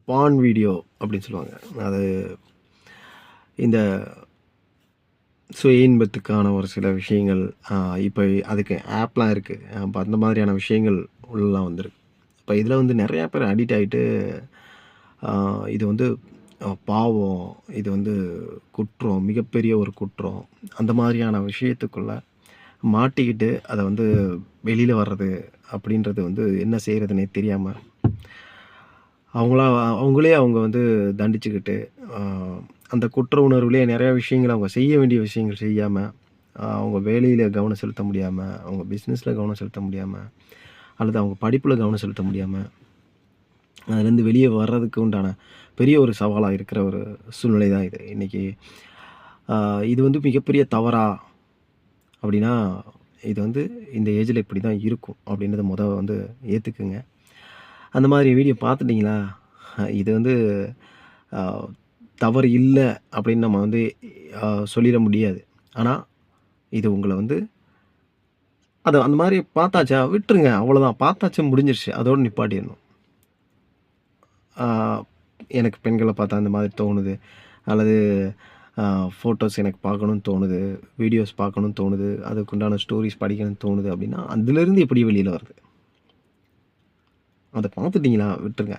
பான் video அப்படின்னு சொல்லுவாங்க. அது இந்த சுய இன்பத்துக்கான ஒரு சில விஷயங்கள் இப்போ அதுக்கு ஆப்லாம் இருக்குது. அப்போ அந்த மாதிரியான விஷயங்கள் உள்ளலாம் வந்திருக்கு. இப்போ இதில் வந்து நிறையா பேர் அடிக்ட் ஆகிட்டு இது வந்து பாவம், இது வந்து குற்றம், மிகப்பெரிய ஒரு குற்றம், அந்த மாதிரியான விஷயத்துக்குள்ள மாட்டிக்கிட்டு அதை வந்து வெளியில் வர்றது அப்படின்றது வந்து என்ன செய்கிறதுனே தெரியாமல் அவங்களே அவங்க வந்து தண்டிச்சுக்கிட்டு அந்த குற்ற உணர்வுலேயே நிறையா விஷயங்கள் அவங்க செய்ய வேண்டிய விஷயங்கள் செய்யாமல், அவங்க வேலையில் கவனம் செலுத்த முடியாமல், அவங்க பிஸ்னஸில் கவனம் செலுத்த முடியாமல், அல்லது அவங்க படிப்பில் கவனம் செலுத்த முடியாமல், அதுலேருந்து வெளியே வர்றதுக்கு உண்டான பெரிய ஒரு சவாலாக இருக்கிற ஒரு சூழ்நிலை தான் இது இன்றைக்கி. இது வந்து மிகப்பெரிய தவறா அப்படின்னா, இது வந்து இந்த ஏஜில் இப்படி தான் இருக்கும் அப்படின்றத வந்து ஏற்றுக்குங்க. அந்த மாதிரி வீடியோ பார்த்துட்டிங்களா, இது வந்து அ தவறு இல்ல அப்படின்னு நம்ம வந்து சொல்லிட முடியாது. ஆனா, இது உங்கள வந்து அந்த மாரி பார்த்தாச்சா விட்டுருங்க. அவ்வளோதான். பார்த்தாச்சு முடிஞ்சிருச்சு. அதோட நிப்பாட்டிறணும். ஆ எனக்கு பெண்கள பார்த்தா அந்த மாதிரி தோணுது. அல்லது ஃபோட்டோஸ் எனக்கு பார்க்கணும்னு தோணுது. வீடியோஸ் பார்க்கணும்னு தோணுது. அதுக்குண்டான ஸ்டோரீஸ் படிக்கணும்னு தோணுது அப்படின்னா, அதுலேருந்து எப்படி வெளியில வருது? அத பார்த்துட்டீங்களா விட்டுருங்க.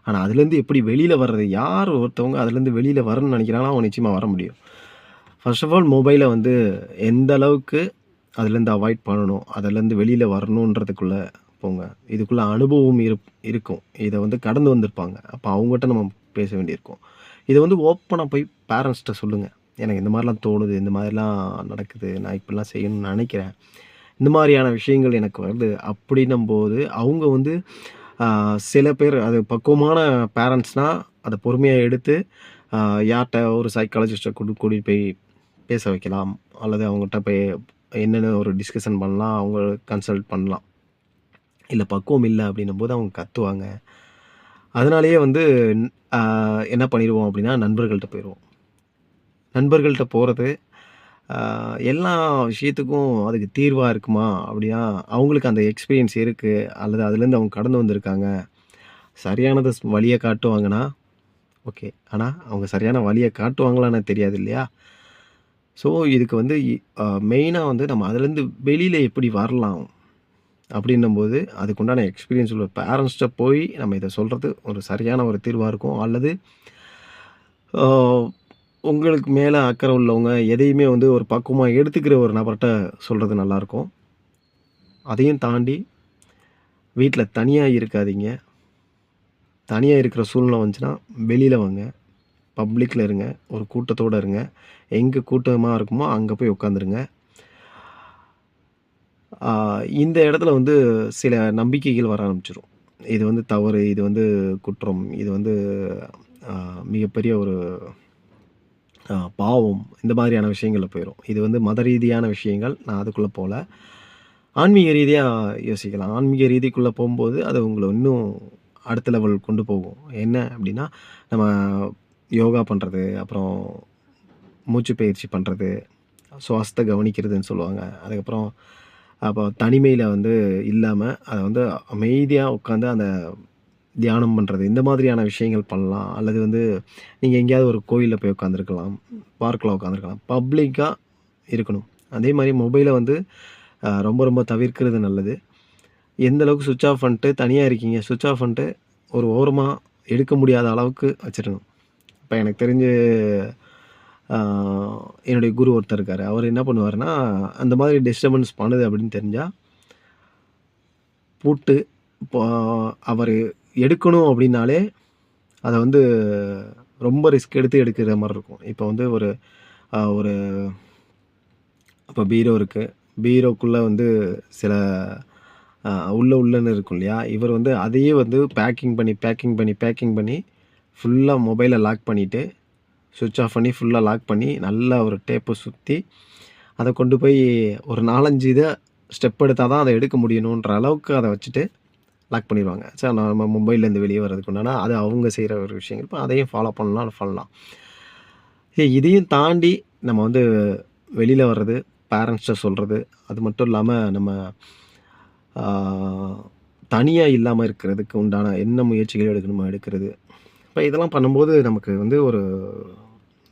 ஆனா, அதுலேருந்து எப்படி வெளியில வர்றது? யார் ஒருத்தவங்க அதுலேருந்து வெளியில வரணும்னு நெனைக்கிறாங்களோ, அவங்க நிச்சயமா வர முடியும். ஃபர்ஸ்ட் ஆஃப் ஆல் மொபைல வந்து எந்த அளவுக்கு அதுலேருந்து அவாய்ட் பண்ணணும், அதுலேருந்து வெளியில வரணுன்றதுக்குள்ள போங்க. இதுக்குள்ள அனுபவம் இருக்கும். இத வந்து கடந்து வந்திருப்பாங்க. அப்ப அவங்கட்ட நம்ம பேச வேண்டியிருக்கும். இத வந்து ஓப்பனா போய் பேரண்ட்ஸ்ட்ட சொல்லுங்க. எனக்கு இந்த மாரிலாம் தோணுது, இந்த மாதிரிலாம் நடக்குது, நான் இப்படிலாம் செய்யணும்னு நெனைக்கிறேன். இந்த மாரியான விஷயங்கள் எனக்கு வருது. அப்படின்னும்போது அவங்க வந்து ஆ சில பேர் அது பக்குவமான பேரண்ட்ஸ்னா, அத பொறுமையா எடுத்து ஆ யார்ட்ட ஒரு சைக்காலஜிஸ்ட்ட கூட்டிட்டு போய் பேச வைக்கலாம். அல்லது அவங்கட்ட போய் என்னன்னு ஒரு டிஸ்கஷன் பண்ணலாம். அவங்க கன்சல்ட் பண்ணலாம். இல்ல பக்குவம் இல்ல அப்படின்னும்போது அவங்க கத்துவாங்க. அதனாலேயே வந்து ஆ என்ன பண்ணிருவோம் அப்படின்னா, நண்பர்கள்ட்ட போயிருவோம். நண்பர்கள்ட்ட போறது எல்லா விஷயத்துக்கும் அதுக்கு தீர்வா இருக்குமா? அப்படின்னா, அவங்களுக்கு அந்த எக்ஸ்பீரியன்ஸ் இருக்கு. அல்லது அதுலேருந்து அவங்க கடந்து வந்திருக்காங்க. சரியானத வழிய காட்டுவாங்கன்னா, ஓகே. ஆனா, அவங்க சரியான வழிய காட்டுவாங்களான்னு தெரியாது இல்லையா? ஸோ, இதுக்கு வந்து மெயினா வந்து நம்ம அதுலேருந்து வெளியில எப்படி வரலாம்? அப்படின்னும்போது, அதுக்குண்டான எக்ஸ்பீரியன்ஸ் உள்ள பேரண்ட்ஸ்ட்ட போய் நம்ம இத சொல்றது ஒரு சரியான ஒரு தீர்வா இருக்கும். அல்லது ஆ உங்களுக்கு மேல அக்கறை உள்ளவங்க, எதையுமே வந்து ஒரு பக்குவமா எடுத்துக்கிற ஒரு நபர்ட்ட சொல்றது நல்லாருக்கும். அதையும் தாண்டி வீட்ல தனியா இருக்காதீங்க. தனியா இருக்கிற சூழ்நிலை வந்துச்சுன்னா, வெளியில வாங்க. பப்ளிக்ல இருங்க. ஒரு கூட்டத்தோட இருங்க. எங்க கூட்டமா இருக்குமோ, அங்க போய் உட்காந்துருங்க. ஆ இந்த இடத்துல வந்து சில நம்பிக்கைகள் வர ஆரம்பிச்சுரும். இது வந்து தவறு, இது வந்து குற்றம், இது வந்து ஆ மிகப்பெரிய ஒரு பாவம், இந்த மாதிரியான விஷயங்கள்ல போயிரும். இது வந்து மத ரீதியான விஷயங்கள். நான் அதுக்குள்ள போல. ஆன்மீக ரீதியா யோசிக்கலாம். ஆன்மீக ரீதிக்குள்ள போம்போது, அது உங்கள இன்னும் அடுத்த லெவல் கொண்டு போகும். என்ன அப்டின்னா, நம்ம யோகா பண்றது, அப்புறம் மூச்சு பயிற்சி பண்றது, சுவாசத்த கவனிக்கிறதுன்னு சொல்லுவாங்க. அதுக்கப்புறம் அப்போ தனிமையில வந்து இல்லாம, அத வந்து அமைதியா உட்காந்து அந்த தியானம் பண்றது, இந்த மாதிரியான விஷயங்கள் பண்ணலாம். அல்லது வந்து நீங்க எங்கேயாவது ஒரு கோயில்ல போய் உட்காந்துருக்கலாம். பார்க்ல உட்காந்துருக்கலாம். பப்ளிக்கா இருக்கணும். அதே மாரி மொபைல வந்து ரொம்ப ரொம்ப தவிர்க்கிறது நல்லது. எந்த அளவுக்கு ஸ்விட்ச் ஆஃப் பண்ணிட்டு தனியா இருக்கீங்க, ஸ்விட்ச் ஆஃப் பண்ணிட்டு ஒரு ஓரமா எடுக்க முடியாத அளவுக்கு வச்சுருங்க. இப்ப எனக்கு தெரிஞ்சு ஆ என்னுடைய குரு ஒருத்தர் இருக்காரு. அவரு என்ன பண்ணுவாருன்னா, அந்த மாதிரி டிஸ்டர்பன்ஸ் பண்ணுது அப்படின்னு தெரிஞ்சா, பூட்டு இப்போ அவரு எடுக்கணும் அப்படின்னாலே, அத வந்து ரொம்ப ரிஸ்க் எடுத்து எடுக்கிற மாரி இருக்கும். இப்போ வந்து ஒரு இப்போ பீரோ இருக்கு. பீரோக்குள்ள வந்து சில அ உள்ளன்னு இருக்கும் இல்லையா? இவர் வந்து அதையே வந்து பேக்கிங் பண்ணி ஃபுல்லா மொபைல லாக் பண்ணிட்டு, ஸ்விட்ச் ஆஃப் பண்ணி ஃபுல்லா லாக் பண்ணி, நல்லா ஒரு டேப்ப சுத்தி, அத கொண்டு போய் ஒரு 4, 5 ஸ்டெப் எடுத்தா தான் அத எடுக்க முடியணுன்ற அளவுக்கு அத வச்சுட்டு லாக் பண்ணிருவாங்க. நம்ம மொபைல்லேருந்து வெளிய வரதுக்கு உண்டான அது அவங்க செய்ற ஒரு விஷயங்கள். இப்ப அதையும் ஃபாலோ பண்ணலாம். இதையும் தாண்டி நம்ம வந்து வெளில வர்றது, பேரண்ட்ஸ்ட்ட சொல்றது, அது மட்டும் இல்லாம நம்ம ஆ தனியா இல்லாம இருக்கிறதுக்கு உண்டான என்ன முயற்சிகள் எடுக்கணுமோ எடுக்கிறது. இப்ப இதெல்லாம் பண்ணும்போது நமக்கு வந்து ஒரு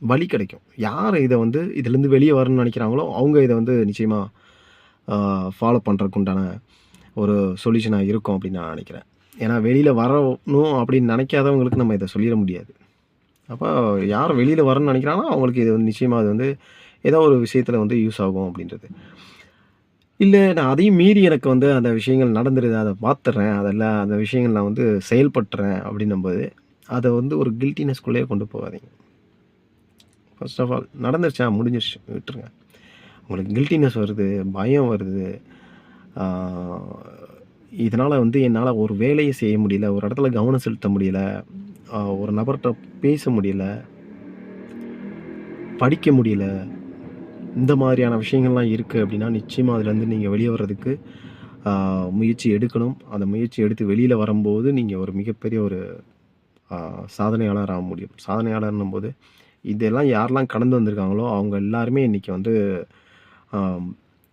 வழி கிடைக்கும். யார் இத வந்து இதுலேருந்து வெளிய வரணும்னு நெனைக்கிறாங்களோ, அவங்க இத வந்து நிச்சயமா ஆ ஃபாலோ பண்றதுக்கு உண்டான ஒரு சொல்யூஷனா இருக்கும் அப்படின்னு நான் நெனைக்கிறேன். ஏன்னா வெளியில வரணும் அப்படின்னு நெனைக்காதவங்களுக்கு நம்ம இத சொல்லிற முடியாது. அப்ப யார் வெளியில வரணும்னு நெனைக்கிறாங்களோ, அவங்களுக்கு இது வந்து நிச்சயமா அது வந்து ஏதோ ஒரு விஷயத்துல வந்து யூஸ் ஆகும் அப்படின்றது. இல்ல நான் அதையும் மீறி எனக்கு வந்து அந்த விஷயங்கள் நடந்துருது. அத பாத்துர்றேன். அதெல்லாம் அந்த விஷயங்கள் நான் வந்து செயல்பட்டுறேன் அப்படின்னும்போது, அத வந்து ஒரு கில்ட்டினஸ்க்குள்ளேயே கொண்டு போகாதீங்க. ஃபர்ஸ்ட் ஆஃப் ஆல் நடந்துருச்சா முடிஞ்சிருச்சு விட்டுருங்க. உங்களுக்கு கில்ட்டினஸ் வருது, பயம் வருது. ஆ இதனால வந்து என்னால ஒரு வேலைய செய்ய முடியல. ஒரு இடத்துல கவனம் செலுத்த முடியல. ஒரு நபர்ட்ட பேச முடியல. படிக்க முடியல. இந்த மாதிரியான விஷயங்கள்லாம் இருக்கு அப்படின்னா, நிச்சயமா அதுலேருந்து நீங்க வெளிய வர்றதுக்கு ஆ முயற்சி எடுக்கணும். அந்த முயற்சி எடுத்து வெளியில வரும்போது, நீங்க ஒரு மிகப்பெரிய ஒரு ஆ சாதனையாளர் ஆக முடியும். சாதனையாளர்ன்னும்போது, இதெல்லாம் யாரெல்லாம் கடந்து வந்திருக்காங்களோ, அவங்க எல்லாருமே இன்னைக்கு வந்து ஆம்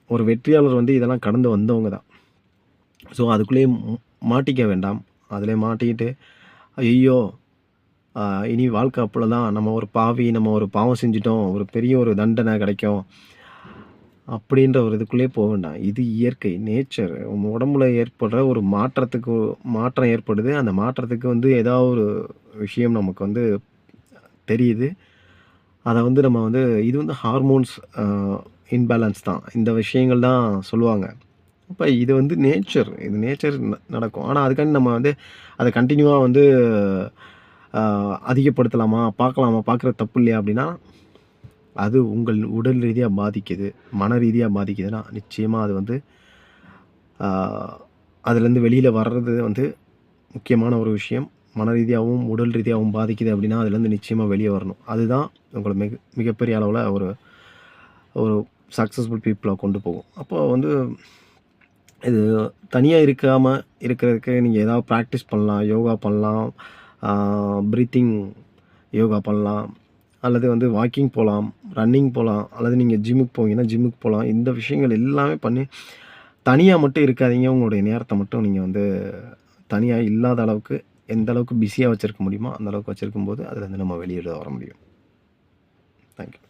ஒரு வெற்றியாளர் வந்து இதெல்லாம் கடந்து வந்தவங்க தான். ஸோ, அதுக்குள்ளேயே மாட்டிக்க வேண்டாம். அதிலே மாட்டிக்கிட்டு, ஐய்யயோ! ஆ இனி வாழ்க்கை அவ்வளோதான். நம்ம ஒரு பாவி, நம்ம ஒரு பாவம் செஞ்சுட்டோம். ஒரு பெரிய ஒரு தண்டனை கிடைக்கும். அப்படின்ற ஒரு இதுக்குள்ளேயே போ வேண்டாம். இது இயற்கை, நேச்சர். உங்க உடம்புல ஏற்படுற ஒரு மாற்றம் ஏற்படுது. அந்த மாற்றத்துக்கு வந்து ஏதாவது ஒரு விஷயம் நமக்கு வந்து தெரியுது. அத வந்து நம்ம வந்து இது வந்து ஹார்மோன்ஸ் இன்பேலன்ஸ் தான். இந்த விஷயங்கள் தான் சொல்லுவாங்க. அப்ப இது வந்து நேச்சர். இது நேச்சர் நடக்கும். ஆனா, அதுக்காண்டி நம்ம வந்து அத கன்டினியூவா வந்து அ அதிகப்படுத்தலாமா? பார்க்கலாமா? பார்க்குறது தப்பு இல்லையா? அப்படின்னா, அது உங்கள் உடல் ரீதியா பாதிக்குது. மன ரீதியா பாதிக்குதுன்னா, நிச்சயமா அது வந்து ஆ அதுலேருந்து வெளியில வர்றது வந்து முக்கியமான ஒரு விஷயம். மன ரீதியாவும், உடல் ரீதியாவும் பாதிக்குது அப்படின்னா, அதுலேருந்து நிச்சயமா வெளிய வரணும். அதுதான் உங்கள மிகப்பெரிய அளவுல ஒரு ஒரு சக்சஸ்ஃபுல் பீப்பிளா கொண்டு போகும். அப்போ வந்து இது தனியா இருக்காம இருக்கிறதுக்கு நீங்க ஏதாவது பிராக்டிஸ் பண்ணலாம். யோகா பண்ணலாம். ஆ பிரீத்திங் யோகா பண்ணலாம். அல்லது வந்து வாக்கிங் போலாம். ரன்னிங் போலாம். அல்லது நீங்க ஜிம்முக்கு போவீங்கன்னா, ஜிம்முக்கு போலாம். இந்த விஷயங்கள் எல்லாமே பண்ணி தனியா மட்டும் இருக்காதீங்க. உங்களுடைய நேரத்த மட்டும் நீங்க வந்து தனியா இல்லாத அளவுக்கு எந்த அளவுக்கு பிஸியா வச்சிருக்க முடியுமோ, அந்த அளவுக்கு வச்சிருக்கும்போது, அதுலேருந்து நம்ம வெளியில வர முடியும். Thank you.